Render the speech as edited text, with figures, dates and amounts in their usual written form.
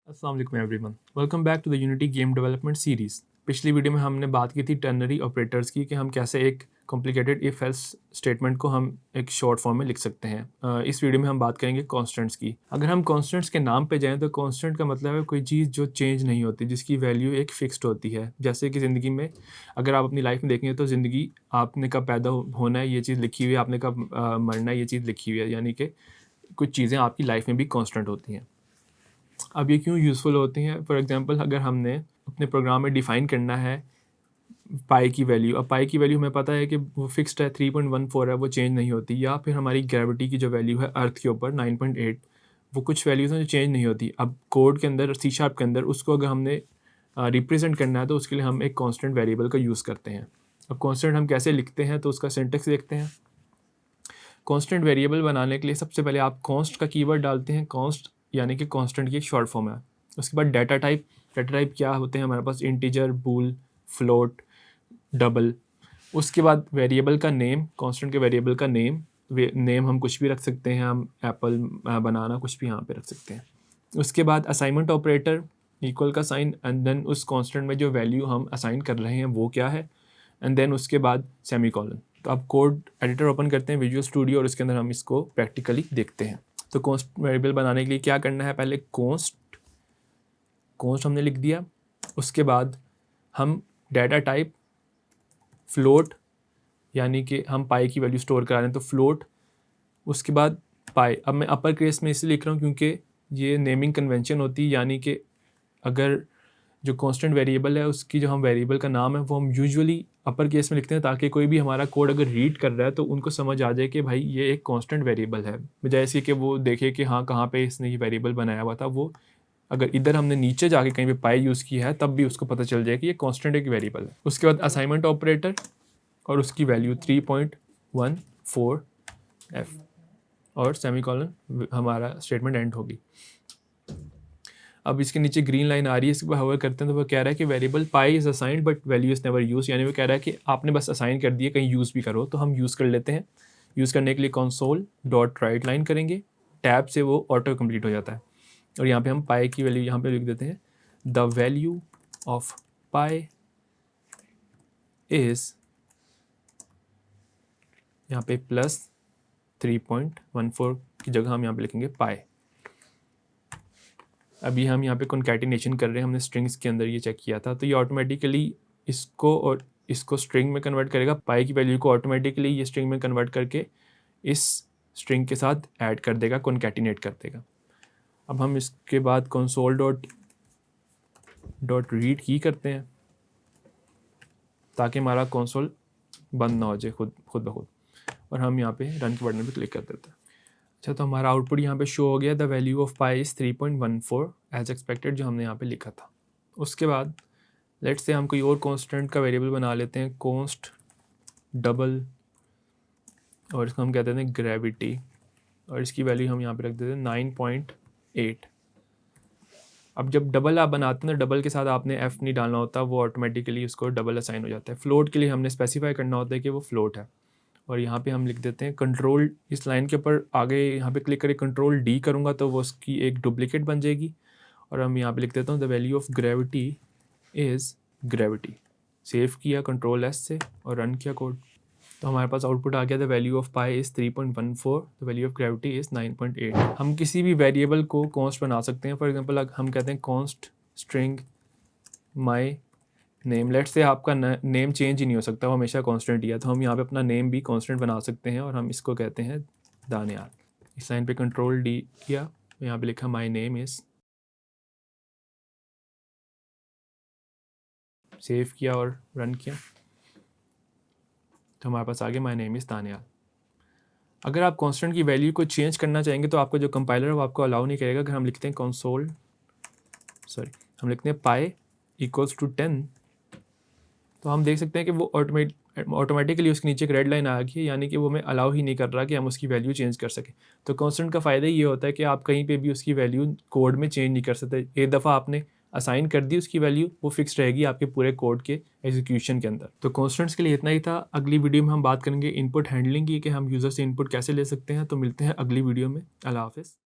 अस्सलाम वालेकुम everyone, welcome back to the Unity game development series. पिछली वीडियो में हमने बात की थी टर्नरी ऑपरेटर्स की कि हम कैसे एक कॉम्प्लिकेटेड इफ एल्स स्टेटमेंट को हम एक शॉर्ट फॉर्म में लिख सकते हैं। इस वीडियो में हम बात करेंगे कॉन्स्टेंट्स की। अगर हम कॉन्स्टेंट्स के नाम पे जाएं तो कॉन्स्टेंट का मतलब है कोई चीज़ जो चेंज नहीं होती, जिसकी वैल्यू एक फिक्स्ड होती है। जैसे कि ज़िंदगी में अगर आप अपनी लाइफ में देखेंगे तो ज़िंदगी आपने कब पैदा होना है ये चीज़ लिखी हुई है, आपने कब मरना है ये चीज़ लिखी हुई है, यानी कि कुछ चीज़ें आपकी लाइफ में भी कॉन्स्टेंट होती हैं। अब ये क्यों यूज़फुल होती हैं? फॉर एग्जांपल अगर हमने अपने प्रोग्राम में डिफ़ाइन करना है पाई की वैल्यू, अब पाई की वैल्यू हमें पता है कि वो फिक्स्ड है, 3.14 है, वो चेंज नहीं होती। या फिर हमारी ग्रेविटी की जो वैल्यू है अर्थ के ऊपर 9.8, वो कुछ वैल्यूज़ हैं जो चेंज नहीं होती। अब कोड के अंदर, सी शार्प के अंदर उसको अगर हमने रिप्रेजेंट करना है तो उसके लिए हम एक कांस्टेंट वेरिएबल का यूज़ करते हैं। अब कांस्टेंट हम कैसे लिखते हैं तो उसका सिंटेक्स देखते हैं। कांस्टेंट वेरिएबल बनाने के लिए सबसे पहले आप कॉन्स्ट का कीवर्ड डालते हैं। कॉन्स्ट यानी कि कांस्टेंट की एक शॉर्ट फॉर्म है। उसके बाद डाटा टाइप क्या होते हैं हमारे पास? इंटीजर, बूल, फ्लोट, डबल। उसके बाद वेरिएबल का नेम, कांस्टेंट के वेरिएबल का नेम हम कुछ भी रख सकते हैं, हम एप्पल, बनाना, कुछ भी यहाँ पे रख सकते हैं। उसके बाद असाइनमेंट ऑपरेटर, इक्वल का साइन, एंड देन उस कांस्टेंट में जो वैल्यू हम असाइन कर रहे हैं वो क्या है, एंड देन उसके बाद सेमीकोलन। तो आप कोड एडिटर ओपन करते हैं, विजुअल स्टूडियो, और उसके अंदर हम इसको प्रैक्टिकली देखते हैं। तो कॉन्स्ट वेरिएबल बनाने के लिए क्या करना है? पहले कॉन्स्ट हमने लिख दिया। उसके बाद हम डाटा टाइप फ्लोट, यानी कि हम पाई की वैल्यू स्टोर करा रहे हैं तो फ्लोट। उसके बाद पाई, अब मैं अपर केस में इसलिए लिख रहा हूँ क्योंकि ये नेमिंग कन्वेंशन होती है, यानी कि अगर जो कांस्टेंट वेरिएबल है उसकी जो हम वेरिएबल का नाम है वो हम यूजुअली अपर केस में लिखते हैं, ताकि कोई भी हमारा कोड अगर रीड कर रहा है तो उनको समझ आ जाए कि भाई ये एक कांस्टेंट वेरिएबल है, बजाय ऐसे कि वो देखे कि हाँ कहाँ पे इसने ये वेरिएबल बनाया हुआ था। वो अगर इधर हमने नीचे जाके कहीं पे पाई यूज़ किया है तब भी उसको पता चल जाए कि ये कांस्टेंट एक वेरिएबल है। उसके बाद असाइनमेंट ऑपरेटर और उसकी वैल्यू 3.14 f और सेमीकोलन, हमारा स्टेटमेंट एंड होगी। अब इसके नीचे ग्रीन लाइन आ रही है, इसके ऊपर होवर करते हैं तो वो कह रहा है कि variable pi is assigned but value is never use, यानी वो कह रहा है कि आपने बस असाइन कर दिया, कहीं यूज़ भी करो। तो हम यूज़ कर लेते हैं। यूज़ करने के लिए कंसोल डॉट राइट लाइन करेंगे, टैब से वो ऑटो कंप्लीट हो जाता है। और यहाँ पे हम पाई की वैल्यू यहाँ पे लिख देते हैं, the value of pi is, यहाँ पे प्लस 3.14 की जगह हम यहाँ पे लिखेंगे पाई। अभी हम यहाँ पे कॉन्कैटिनेशन कर रहे हैं, हमने स्ट्रिंग्स के अंदर ये चेक किया था, तो ये ऑटोमेटिकली इसको और इसको स्ट्रिंग में कन्वर्ट करेगा। पाई की वैल्यू को ऑटोमेटिकली ये स्ट्रिंग में कन्वर्ट करके इस स्ट्रिंग के साथ ऐड कर देगा, कॉन्कैटिनेट कर देगा। अब हम इसके बाद कंसोल डॉट रीड की करते हैं ताकि हमारा कंसोल बंद ना हो जाए खुद ब खुद, और हम यहाँ पे रन के बटन पे क्लिक कर देते हैं। अच्छा, तो हमारा आउटपुट यहाँ पे शो हो गया, the value of pi is 3.14 as expected, जो हमने यहाँ पे लिखा था। उसके बाद लेट्स से हम कोई और कांस्टेंट का वेरिएबल बना लेते हैं, कॉन्स्ट डबल, और इसको हम कहते हैं ग्रेविटी, और इसकी वैल्यू हम यहाँ पे रख देते हैं 9.8। अब जब डबल आप बनाते हैं तो डबल के साथ आपने एफ नहीं डालना होता, वो ऑटोमेटिकली उसको डबल असाइन हो जाता है। फ्लोट के लिए हमने स्पेसिफाई करना होता है कि वो फ्लोट है, और यहाँ पे हम लिख देते हैं कंट्रोल, इस लाइन के ऊपर आगे यहाँ पे क्लिक करके कंट्रोल डी करूँगा तो वो उसकी एक डुप्लीकेट बन जाएगी। और हम यहाँ पे लिख देता हूँ the value of gravity is gravity. Save किया कंट्रोल एस से और रन किया कोड, तो हमारे पास आउटपुट आ गया, the value of pi is 3.14, the value of gravity is 9.8। हम किसी भी वेरिएबल को कॉन्स्ट बना सकते हैं। फॉर एग्जांपल हम कहते हैं const string my name, let's say आपका नेम चेंज ही नहीं हो सकता, वो हमेशा कांस्टेंट ही है, तो हम यहाँ पे अपना नेम भी कांस्टेंट बना सकते हैं, और हम इसको कहते हैं दानियाल। इस लाइन पे कंट्रोल डी किया, यहाँ पे लिखा माई नेम इज़, सेव किया और रन किया, तो हमारे पास आगे माई नेम इज़ दानियाल। अगर आप कांस्टेंट की वैल्यू को चेंज करना चाहेंगे तो आपका जो कंपाइलर है वो आपको अलाउ नहीं करेगा। अगर हम लिखते हैं हम लिखते हैं पाई इक्वल्स टू 10, तो हम देख सकते हैं कि वो ऑटोमेटिकली उसके नीचे एक रेड लाइन आ गई है, यानी कि वो हमें अलाउ ही नहीं कर रहा कि हम उसकी वैल्यू चेंज कर सकें। तो कांस्टेंट का फ़ायदा ये होता है कि आप कहीं पे भी उसकी वैल्यू कोड में चेंज नहीं कर सकते। एक दफ़ा आपने असाइन कर दी उसकी वैल्यू, वो फिक्स रहेगी आपके पूरे कोड के एग्जीक्यूशन के अंदर। तो कांस्टेंट्स के लिए इतना ही था। अगली वीडियो में हम बात करेंगे इनपुट हैंडलिंग की, कि हम यूज़र से इनपुट कैसे ले सकते हैं। तो मिलते हैं अगली वीडियो में। अल्लाह हाफ़िज़।